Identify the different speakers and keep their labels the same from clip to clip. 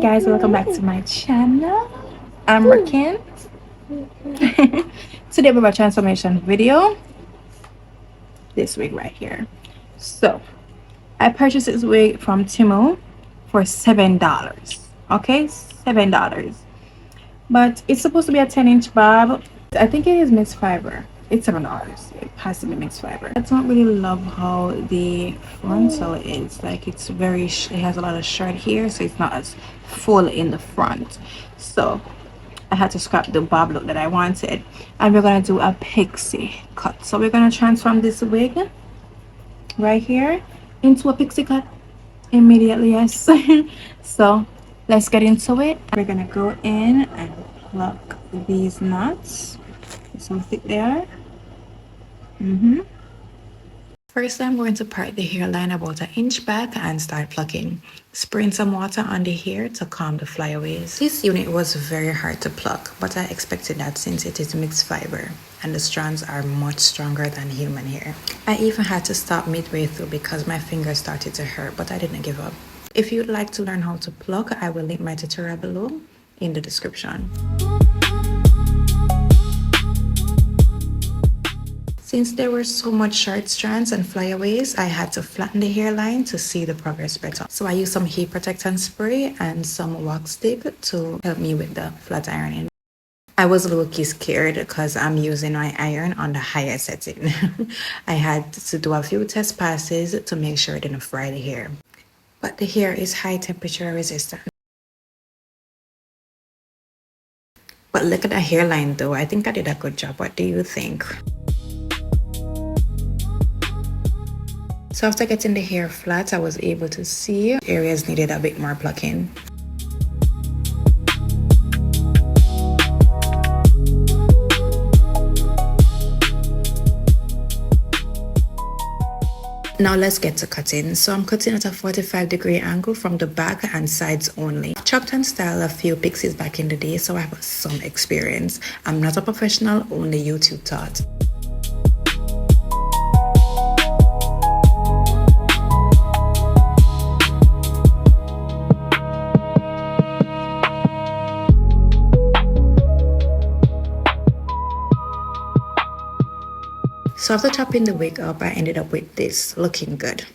Speaker 1: guys, welcome back to my channel. I'm Rickiann. Today we have a transformation video. This wig right here. So I purchased this wig from Temu for $7. Okay, $7. But it's supposed to be a 10-inch bob. I think it is mixed fiber. It's $7. It has to be mixed fiber. I don't really love how the frontal is. Like it has a lot of short here, so it's not as full in the front. So I had to scrap the bob look that I wanted, and we're gonna do a pixie cut. So we're gonna transform this wig right here into a pixie cut immediately. Yes. So let's get into it. We're gonna go in and pluck these knots. So thick they are. First, I'm going to part the hairline about an inch back and start plucking. Spraying some water on the hair to calm the flyaways. This unit was very hard to pluck, but I expected that since it is mixed fiber and the strands are much stronger than human hair. I even had to stop midway through because my fingers started to hurt, but I didn't give up. If you'd like to learn how to pluck, I will link my tutorial below in the description. Since there were so much short strands and flyaways, I had to flatten the hairline to see the progress better. So I used some heat protectant spray and some wax tape to help me with the flat ironing. I was low-key scared because I'm using my iron on the higher setting. I had to do a few test passes to make sure it didn't fry the hair. But the hair is high temperature resistant. But look at the hairline though. I think I did a good job. What do you think? So after getting the hair flat, I was able to see areas needed a bit more plucking. Now let's get to cutting. So I'm cutting at a 45-degree angle from the back and sides only. I've chopped and styled a few pixies back in the day, so I have some experience. I'm not a professional, only YouTube taught. So after chopping the wig up, I ended up with this, looking good.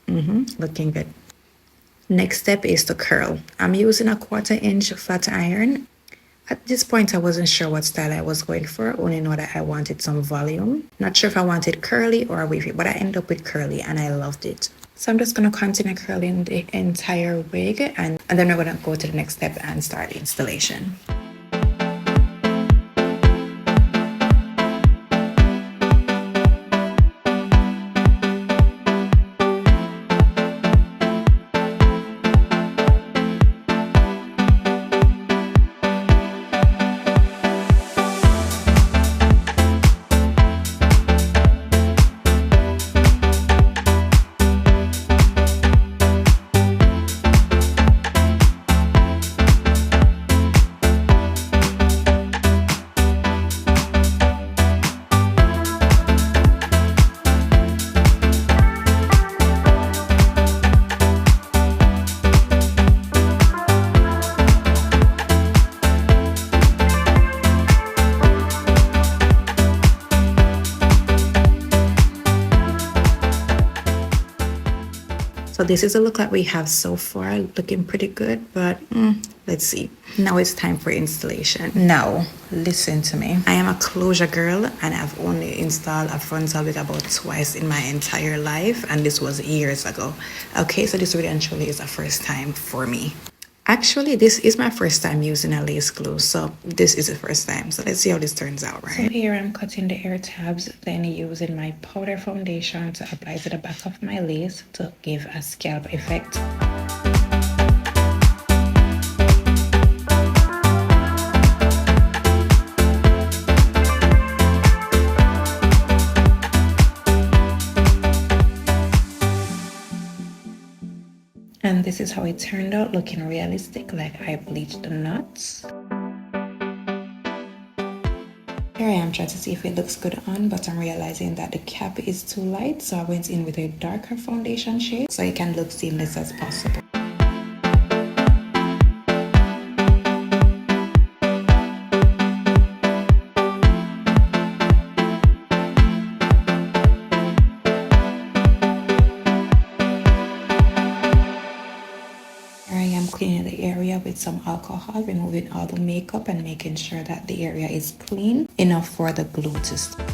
Speaker 1: Looking good. Next step is to curl. I'm using a 1/4-inch flat iron. At this point, I wasn't sure what style I was going for, only know that I wanted some volume. Not sure if I wanted curly or wavy, but I ended up with curly and I loved it. So I'm just going to continue curling the entire wig and then we're going to go to the next step and start installation. So this is a look that we have so far, looking pretty good, but let's see. Now it's time for installation. Now, listen to me. I am a closure girl and I've only installed a frontal wig about twice in my entire life, and this was years ago. Okay, so this really and truly is a first time for me. Actually, this is my first time using a lace glue, so this is the first time. So let's see how this turns out, right? So here I'm cutting the ear tabs, then using my powder foundation to apply to the back of my lace to give a scalp effect. And this is how it turned out, looking realistic, like I bleached the knots. Here I am trying to see if it looks good on, but I'm realizing that the cap is too light, so I went in with a darker foundation shade so it can look seamless as possible. area with some alcohol, removing all the makeup and making sure that the area is clean enough for the glue to stick.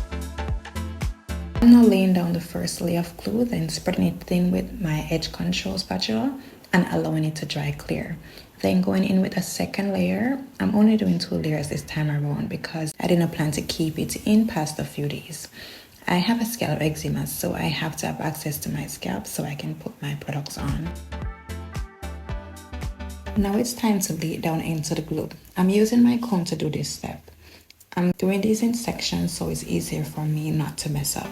Speaker 1: I'm now laying down the first layer of glue, then spreading it thin with my edge control spatula and allowing it to dry clear. Then going in with a second layer. I'm only doing 2 layers this time around because I didn't plan to keep it in past a few days. I have a scalp eczema, so I have to have access to my scalp so I can put my products on. Now it's time to lay it down into the glue. I'm using my comb to do this step. I'm doing these in sections so it's easier for me not to mess up.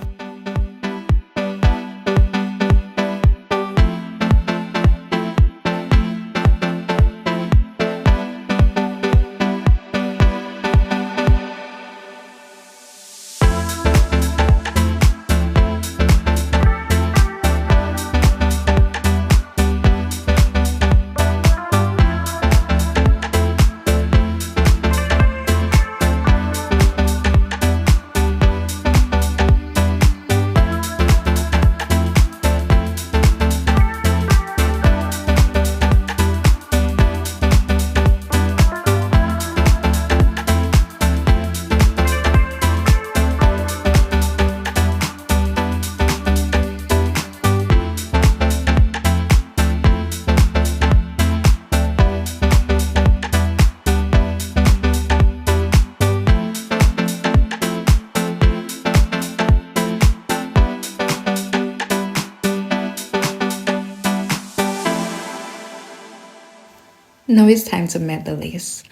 Speaker 1: Now it's time to melt the lace.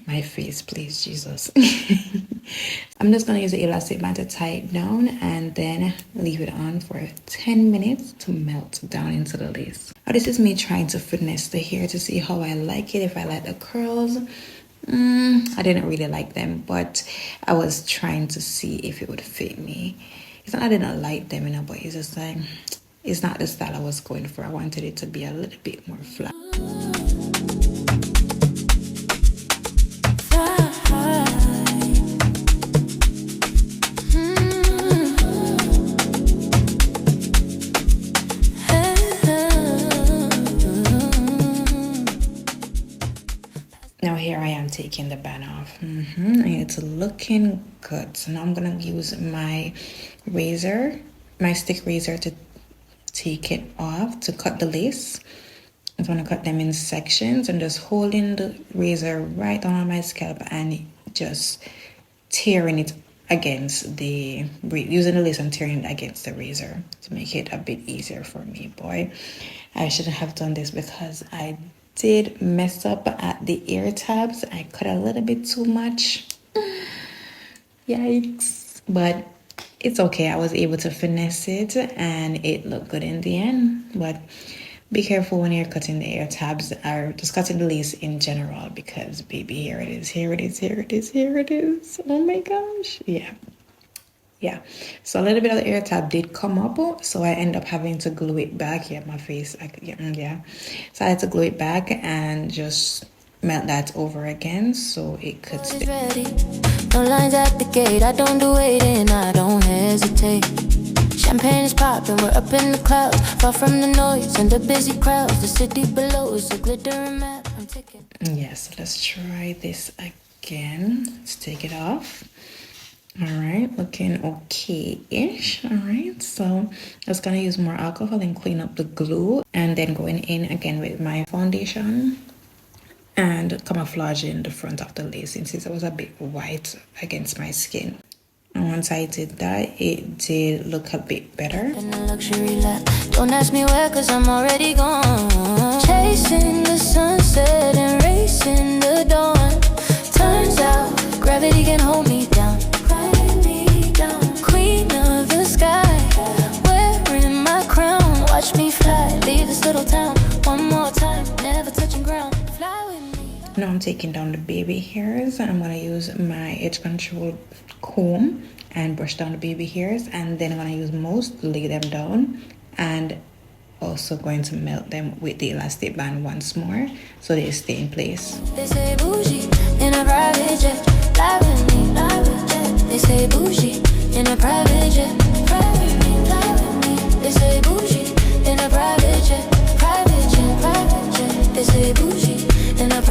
Speaker 1: My face, please, Jesus. I'm just gonna use the elastic band to tie it down and then leave it on for 10 minutes to melt down into the lace. Now this is me trying to finesse the hair to see how I like it, if I like the curls. I didn't really like them, but I was trying to see if it would fit me. It's not that I didn't like them, but it's just like, it's not the style I was going for. I wanted it to be a little bit more flat. Now here I am taking the band off. And it's looking good. So now I'm gonna use my razor, my stick razor, to take it off, to cut the lace. I'm gonna cut them in sections and just holding the razor right down on my scalp and just tearing it against the, using the lace and tearing it against the razor to make it a bit easier for me. Boy, I shouldn't have done this because I did mess up at the ear tabs. I cut a little bit too much. Yikes. But it's okay. I was able to finesse it and it looked good in the end. But be careful when you're cutting the ear tabs or just cutting the lace in general because baby, here it is, here it is, here it is, here it is. Oh my gosh. Yeah, so a little bit of the ear tab did come up, so I end up having to glue it back. Yeah, my face, yeah. So I had to glue it back and just melt that over again so it could stay.
Speaker 2: No lines at the gate, I don't do waiting, I don't hesitate. Champagne is popping, we're up in the clouds, far from the noise and the busy crowds. The city below is a glittering map. I'm taking.
Speaker 1: Yes, let's try this again. Let's take it off. All right, looking okay-ish. All right, so I'm just gonna use more alcohol and clean up the glue, and then going in again with my foundation and camouflaging the front of the lace since it was a bit white against my skin. And once I did that, it did look a bit better.
Speaker 2: In a luxury lap. Don't ask me where, cause I'm already gone. Chasing the sunset and racing the dawn. Turns out gravity can hold me down. Queen of the sky, wearing my crown. Watch me fly, leave this little town. One more time, never touching ground. Fly with me.
Speaker 1: Now I'm taking down the baby hairs. I'm gonna use my edge control comb and brush down the baby hairs, and then I'm gonna use most, lay them down, and also going to melt them with the elastic band once more so they stay in place.
Speaker 2: They say bougie in a private jet, fly with me, fly with jet. They say bougie in a private jet, fly with me, fly with me. They say bougie in a private jet, private jet, private jet. They say bougie in a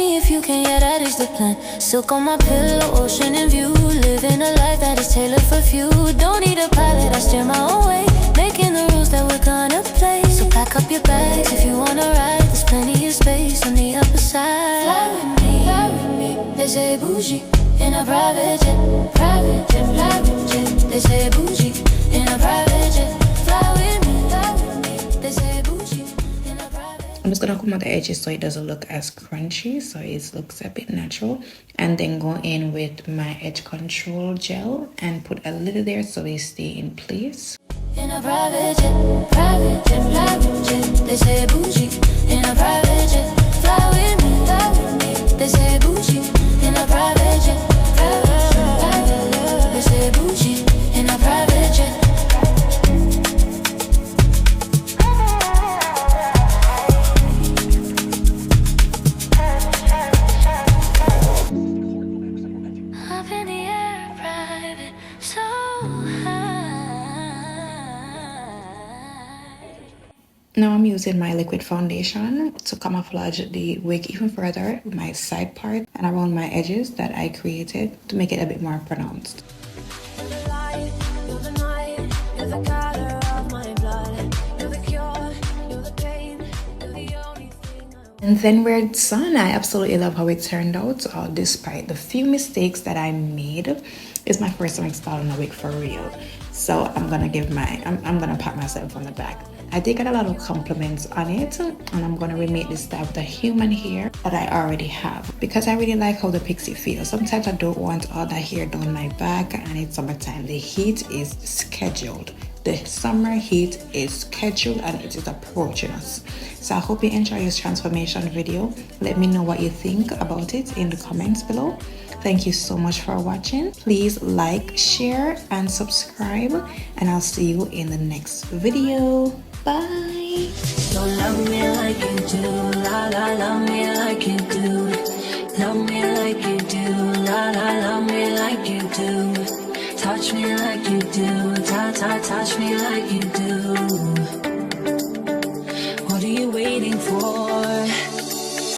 Speaker 2: me if you can, yeah, that is the plan. Silk on my pillow, ocean in view. Living a life that is tailored for few. Don't need a pilot, I steer my own way. Making the rules that we're gonna play. So pack up your bags if you wanna ride. There's plenty of space on the upper side. Fly with me, fly with me. They say bougie in a private jet, private jet, private jet. They say bougie in a private jet. Fly with me, fly with me. They say bougie in a private jet.
Speaker 1: I'm just gonna come on the edges so it doesn't look as crunchy, so it looks a bit natural, and then go in with my edge control gel and put a little there so they stay in place.
Speaker 2: In a private jet, private jet, private jet. They say bougie in a private jet. Fly with me, fly with me. They say bougie in a private jet, private jet, private jet. They say bougie in a private jet. Up in the air, private, so
Speaker 1: Now I'm using my liquid foundation to camouflage the wig even further, my side part and around my edges that I created to make it a bit more pronounced. And then we're done. I absolutely love how it turned out, despite the few mistakes that I made. It's my first time installing a wig for real. So I'm gonna pat myself on the back. I did get a lot of compliments on it, and I'm gonna remake this style with the human hair that I already have because I really like how the pixie feels. Sometimes I don't want all that hair down my back, and it's summertime. The heat is scheduled. The summer heat is scheduled and it is approaching us. So I hope you enjoy this transformation video. Let me know what you think about it in the comments below. Thank you so much for watching. Please like, share, and subscribe, and I'll see you in the next video. Bye.
Speaker 2: don't love me like you do, la la, love me like you do. Love me like you do, la la, love me like you do. Touch me like you do, touch me like you do. What are you waiting for?